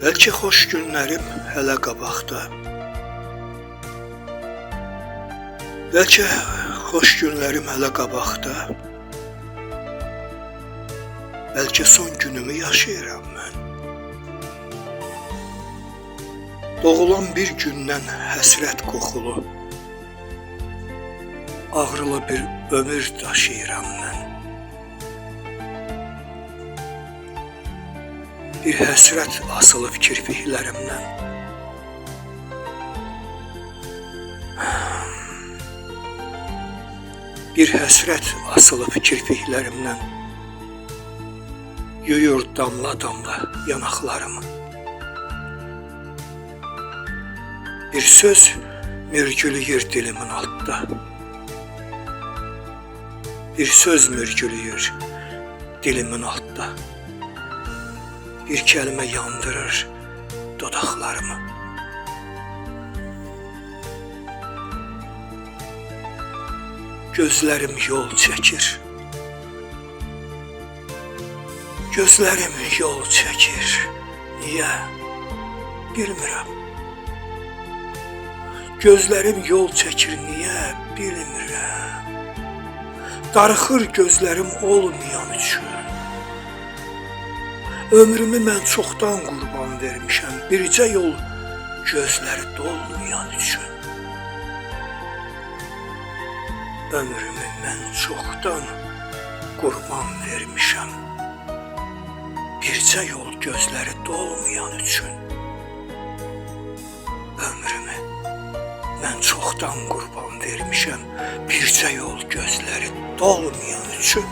Bəlkə xoş günlərim hələ qabaqda. Bəlkə xoş günlərim hələ qabaqda. Bəlkə son günümü yaşayıram mən. Doğulan bir gündən həsrət qoxulu, ağrılı bir ömür daşıyıram mən. Bir həsrət asılıb kirpiklərimdən. Bir həsrət asılıb kirpiklərimdən. Yuyur damla damla yanaqlarımı. Bir söz mürgülüyür dilimin altda. Bir söz mürgülüyür dilimin altda. Bir kəlmə yandırır dodaqlarımı. Gözlərim yol çəkir. Gözlərim yol çəkir. Niyə? Bilmirəm. Gözlərim yol çəkir. Niyə? Bilmirəm. Darıxır gözlərim olmayan üçün. Ömrümü mən çoxdan qurban vermişəm, bircə yol gözləri dolmayan üçün. Ömrümü mən çoxdan qurban vermişəm, bircə yol gözləri dolmayan üçün. Ömrümü mən çoxdan qurban vermişəm, bircə yol gözləri dolmayan üçün.